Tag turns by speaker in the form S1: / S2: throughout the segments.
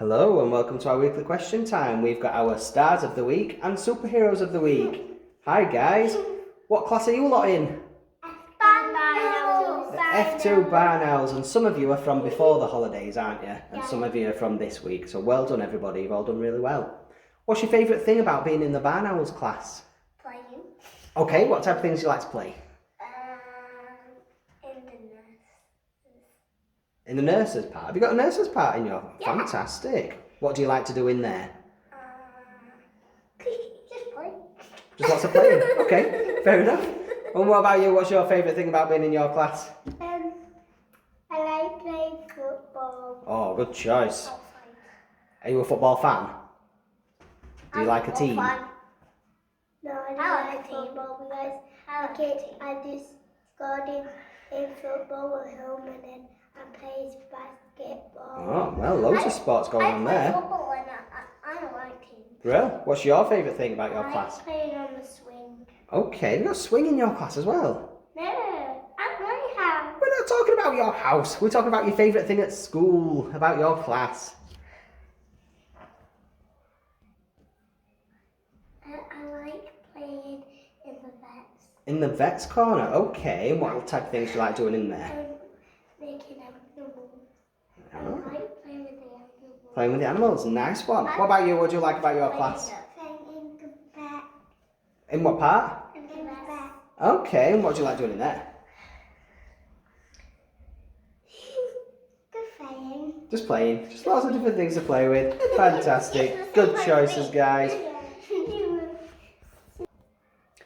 S1: Hello and welcome to our weekly question time. We've got our stars of the week and superheroes of the week. Hi guys, what class are you lot in?
S2: Barn
S1: F2 Barn Owls, and some of you are from before the holidays, aren't you? And some of you are from this week, so well done everybody, you've all done really well. What's your favourite thing about being in the Barn Owls class?
S2: Playing.
S1: Okay, what type of things do you like to play?
S2: In the nurses.
S1: In the nurses part? Have you got a nurses part in your?
S2: Yeah.
S1: Fantastic. What do you like to do in there?
S2: Just play.
S1: Just lots of playing. Okay, fair enough. And what about you? What's your favourite thing about being in your class?
S2: I like playing football.
S1: Oh, good choice. Are you a football fan? Do you like a team?
S2: No, I don't like football because I just scored in football at home and then I played basketball.
S1: Oh, well, loads of sports going on there.
S2: I play football and I don't like teams.
S1: Well, what's your favourite thing about your
S2: I
S1: class?
S2: like playing on the swing.
S1: Okay, you've got swing in your class as well.
S2: No, at my house.
S1: We're not talking about your house. We're talking about your favourite thing at school, about your class.
S2: I like playing in the vets.
S1: In the vet's corner, okay. And what type of things do you like doing in there?
S2: Making animals. I
S1: Oh.
S2: like playing with the animals.
S1: Playing with the animals, nice one. What about you? What do you like about your class?
S2: Playing in the vet.
S1: In what part?
S2: In the vet.
S1: Okay, and what do you like doing in there?
S2: Good playing.
S1: Just playing. Just lots of different things to play with. Fantastic. Good choices, guys.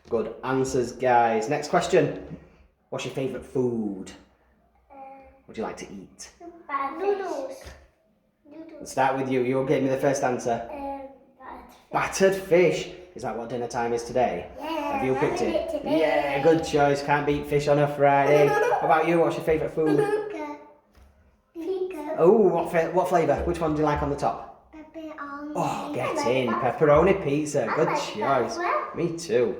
S1: Good answers, guys. Next question. What's your favourite food? What do you like to eat?
S2: Noodles.
S1: Let's start with you. You gave me the first answer. Battered fish. Is that what dinner time is today?
S2: Yeah.
S1: Have you picked it?
S2: Today.
S1: Yeah, good choice. Can't beat fish on a Friday. How about you? What's your favourite food?
S2: Pizza.
S1: Oh, what flavour? Which one do you like on the top?
S2: Pepperoni.
S1: Oh, get in. Pepperoni pizza. Good
S2: like that
S1: choice.
S2: as well.
S1: Me too.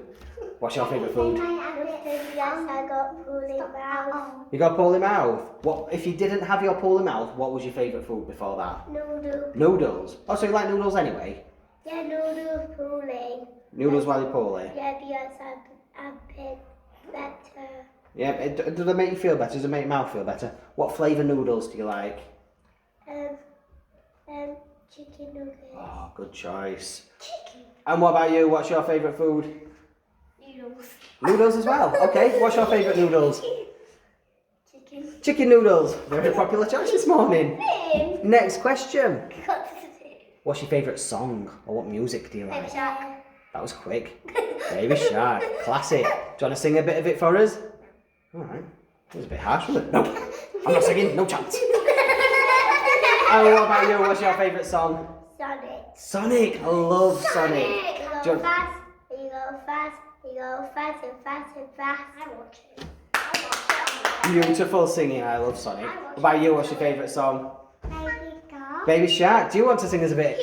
S1: What's your favourite food?
S2: Yes, I got pulling mouth.
S1: You got poorly mouth. What if you didn't have your poorly mouth? What was your favourite food before that?
S2: Noodles.
S1: Noodles. Oh, so you like noodles anyway?
S2: Yeah, noodles pulling.
S1: Noodles while you're poorly.
S2: Yeah, because I'm bit better.
S1: Yeah. Does it make you feel better? Does it make your mouth feel better? What flavour noodles do you like?
S2: Chicken nuggets.
S1: Oh, good choice.
S2: Chicken.
S1: And what about you? What's your favourite food?
S2: Noodles.
S1: Noodles as well. Okay. What's your favourite noodles?
S2: Chicken.
S1: Chicken noodles. Very popular choice this morning.
S2: Name.
S1: Next question. What's your favourite song or what music do you like?
S2: Shark.
S1: That was quick. Baby Shark. Classic. Do you want to sing a bit of it for us? Alright. That was a bit harsh, wasn't it? No. I'm not singing. No chance. And what about you? What's your favourite song?
S2: Sonic.
S1: Sonic. I love Sonic.
S2: You
S1: Do you
S2: go fast, you go fast, you go fast and fast and fast. I watch it.
S1: Beautiful singing. I love Sonic. What about you? What's your favourite song?
S2: Baby girl.
S1: Baby Shark. Do you want to sing us a bit?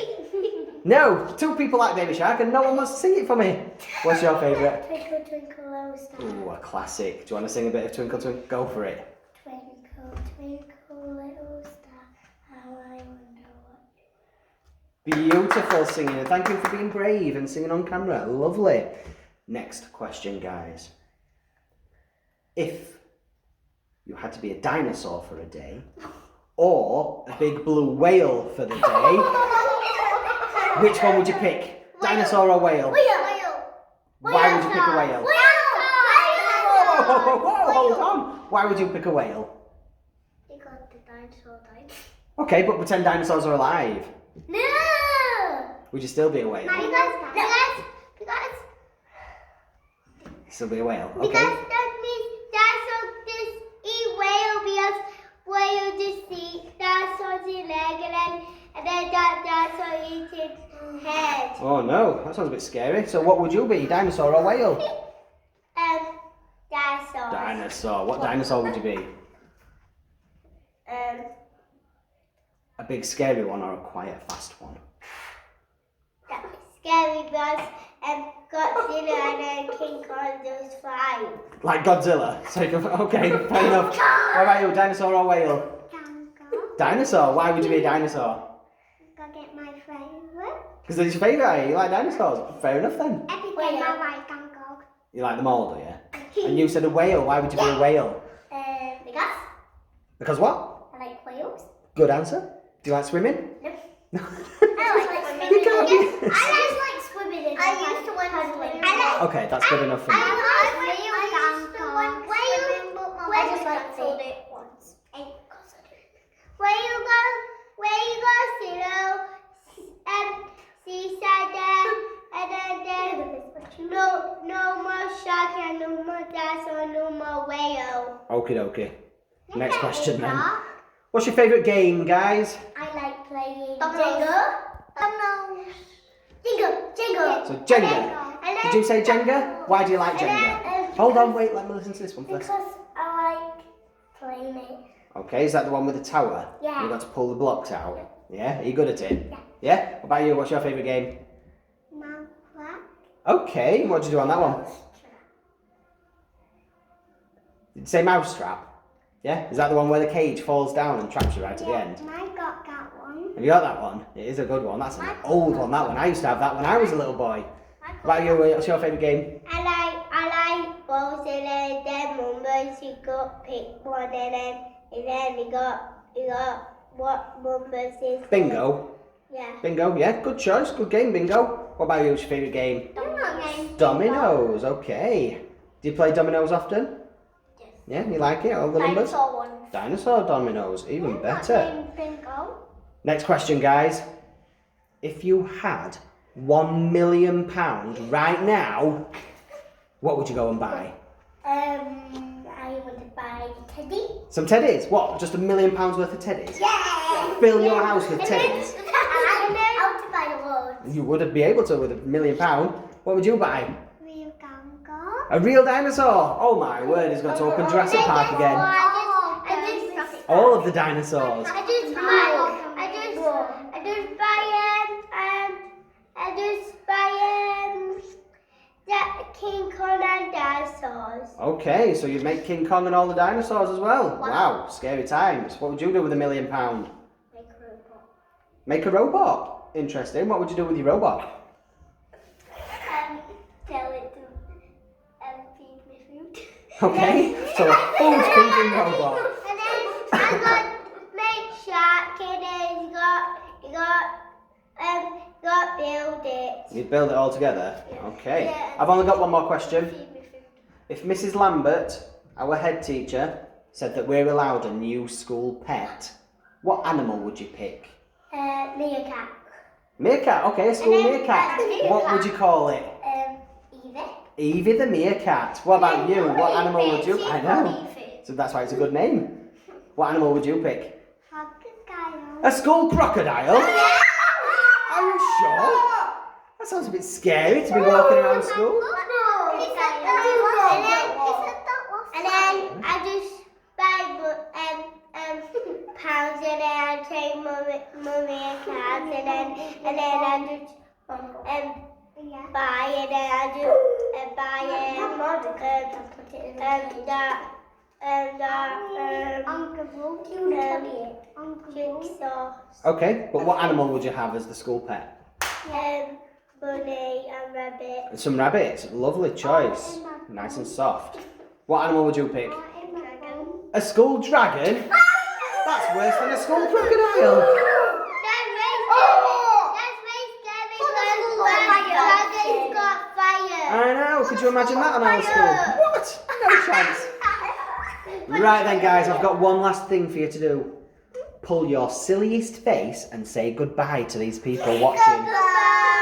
S1: No. Two people like Baby Shark and no one wants to sing it for me. What's your favourite?
S2: Twinkle, twinkle, little star.
S1: Ooh, a classic. Do you want to sing a bit of Twinkle Twinkle? Go for it.
S2: Twinkle, twinkle, little star. How I wonder what.
S1: Beautiful singing, and thank you for being brave and singing on camera. Lovely. Next question, guys. If you had to be a dinosaur for a day, or a big blue whale for the day, which one would you pick? Dinosaur or whale?
S2: Whale.
S1: Why would you pick a whale? Whoa, hold on. Why would you pick a whale?
S2: Because the dinosaur died.
S1: Okay, but pretend dinosaurs are alive.
S2: No!
S1: Would you still be a whale?
S2: Because
S1: Still be a whale,
S2: because
S1: okay?
S2: that means dinosaurs just eat whale because whale just eat dinosaurs in leg and then that dinosaur eats its head.
S1: Oh no, that sounds a bit scary. So what would you be, dinosaur or whale?
S2: Dinosaur.
S1: Dinosaur. What dinosaur would you be? A big scary one or a quiet fast one?
S2: That was scary because Godzilla and King Kong just fight.
S1: Like Godzilla. So you can, okay, fair enough. What about you, dinosaur or whale? Dinosaur. Why would you be a dinosaur?
S2: Because
S1: Because they're your favourite, you like dinosaurs. Fair enough then.
S2: Every time I like kangaroo.
S1: You like them all, do you? And you said a whale. Why would you be a whale?
S2: Because
S1: Because what?
S2: I like whales.
S1: Good answer. Do you like swimming?
S2: No. I like swimming.
S1: You can't be.
S2: I like swimming. I used to want to swim.
S1: Okay, that's good enough for me.
S2: I used to want swimming, but I just like told it once. Where you go, seaside there, and then no more shark and no more dinosaur, no more whale.
S1: Okie dokie. Next question then. What's your favourite game, guys?
S2: I like playing Jenga. Jenga.
S1: So Jenga. Did you say Jenga? Why do you like Jenga? Hold on, wait, let me listen to this one first.
S2: Because I like playing it.
S1: Okay, is that the one with the tower?
S2: Yeah.
S1: You've got to pull the blocks out? Yeah? Are you good at it?
S2: Yeah.
S1: Yeah? What about you? What's your favourite game?
S2: Minecraft.
S1: Okay, what did you do on that one? Did you say Mousetrap? Yeah? Is that the one where the cage falls down and traps you right at the end?
S2: I got that one.
S1: Have you got that one? It is a good one. That's an old one, that one. I used to have that when I was a little boy. What about you? What's your favourite game?
S2: I like balls and then numbers. You got pick one and then you got what numbers is.
S1: Bingo.
S2: Yeah.
S1: Bingo, yeah, good choice, good game, bingo. What about you? What's your favourite game? Dominoes, okay. Do you play dominoes often?
S2: Yes.
S1: Yeah, you like it? All the numbers?
S2: Dinosaur one.
S1: Dinosaur dominoes, even better.
S2: Bingo.
S1: Next question, guys. If you had £1 million right now, what would you go and buy?
S2: I want to buy teddy.
S1: Some teddies? What? Just £1 million worth of teddies?
S2: Yeah.
S1: Fill your house with teddies?
S2: I want to buy the world.
S1: You wouldn't be able to with £1 million. What would you buy?
S2: Real kangaroo.
S1: A real dinosaur! Oh my word, he's going to open Jurassic Park again. All of the dinosaurs.
S2: I just buy that King Kong and dinosaurs.
S1: Okay, so you'd make King Kong and all the dinosaurs as well. Wow, scary times. What would you do with £1 million?
S2: Make a robot.
S1: Make a robot. Interesting. What would you do with your robot?
S2: Tell it to feed me food.
S1: Okay, so a food feeding robot.
S2: And then I got make shark and then got build it.
S1: You'd build it all together?
S2: Yeah.
S1: Okay.
S2: Yeah.
S1: I've only got one more question.
S2: Feed me food.
S1: If Mrs. Lambert, our head teacher, said that we're allowed a new school pet, what animal would you pick?
S2: Meerkat.
S1: Meerkat, okay, a school
S2: And then,
S1: meerkat.
S2: meerkat.
S1: What would you call it?
S2: Evie.
S1: Evie the meerkat. What about you? What animal would you?
S2: She's
S1: I know.
S2: called Evie.
S1: So that's why it's a good name. What animal would you pick?
S2: Crocodile.
S1: A school crocodile? Are you sure? That sounds a bit scary to be walking around school.
S2: And then I just buy pounds and then I take mummy and cats and then I just buy and then I just jigsaw.
S1: Okay, but what animal would you have as the school pet?
S2: Bunny and rabbit.
S1: And some rabbits. Lovely choice. Nice and soft. What animal would you pick?
S2: Dragon.
S1: A school dragon? That's worse than a school crocodile.
S2: That's way scary because dragons got fire.
S1: I know. Could you imagine that on our school? What? No chance. Right then, guys, I've got one last thing for you to do. Pull your silliest face and say goodbye to these people watching.
S2: Bye.